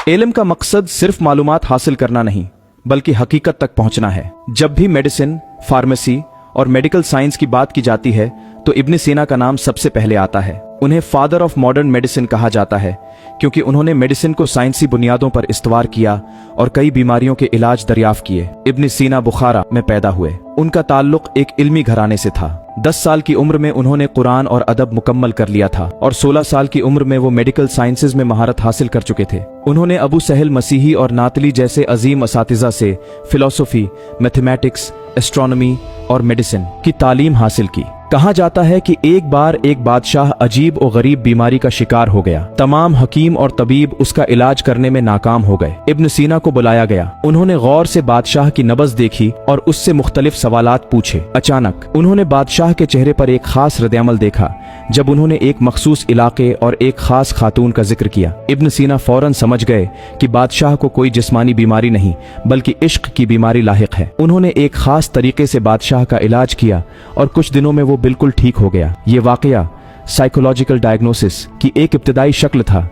इल्म का मकसद सिर्फ मालूमात हासिल करना नहीं बल्कि हकीकत तक पहुंचना है। जब भी मेडिसिन, फार्मेसी और मेडिकल साइंस की बात की जाती है तो इब्न सीना का नाम सबसे पहले आता है। उन्हें फादर ऑफ मॉडर्न मेडिसिन कहा जाता है क्योंकि उन्होंने मेडिसिन को साइंसी बुनियादों पर इस्तवार किया और कई बीमारियों के इलाज दरियाफ्त किए। इब्न सीना बुखारा में पैदा हुए। उनका ताल्लुक एक इल्मी घराने से था। 10 साल की उम्र में उन्होंने कुरान और अदब मुकम्मल कर लिया था और 16 साल की उम्र में वो मेडिकल साइंसेज में महारत हासिल कर चुके थे। उन्होंने अबू सहल मसीही और नातली जैसे अजीम असातिज़ा से फिलॉसफी, मैथमेटिक्स, एस्ट्रोनॉमी और मेडिसिन की तालीम हासिल की। कहा जाता है कि एक बार एक बादशाह अजीब और गरीब बीमारी का शिकार हो गया। तमाम हकीम और तबीब उसका इलाज करने में नाकाम हो गए। इब्न सीना को बुलाया गया। उन्होंने गौर से बादशाह की नब्ज़ देखी और उससे मुख्तलिफ सवालात पूछे। अचानक उन्होंने बादशाह के चेहरे पर एक खास रद्द-ए-अमल देखा जब उन्होंने एक मखसूस इलाके और एक खास खातून का जिक्र किया। इब्न सीना फौरन समझ गए कि बादशाह को कोई जिस्मानी बीमारी नहीं बल्कि इश्क की बीमारी लाहिक है। उन्होंने एक खास तरीके से बादशाह का इलाज किया और कुछ दिनों में वो बिल्कुल ठीक हो गया। ये वाकया साइकोलॉजिकल डायग्नोसिस की एक इब्तिदाई शक्ल था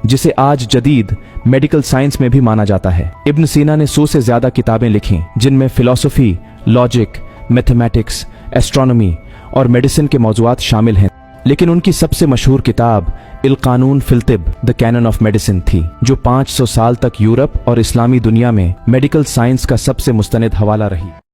जिसे आज जदीद मेडिकल साइंस में भी माना जाता है। इब्न सीना ने 100 से ज्यादा किताबें लिखी जिनमें फिलॉसफी, लॉजिक, मैथमेटिक्स, एस्ट्रोनॉमी और मेडिसिन के मौज़ूआत शामिल हैं। लेकिन उनकी सबसे मशहूर किताब इल कानून फिल तिब, द कैनन ऑफ मेडिसिन थी, जो 500 साल तक यूरोप और इस्लामी दुनिया में मेडिकल साइंस का सबसे मुस्तनद हवाला रही।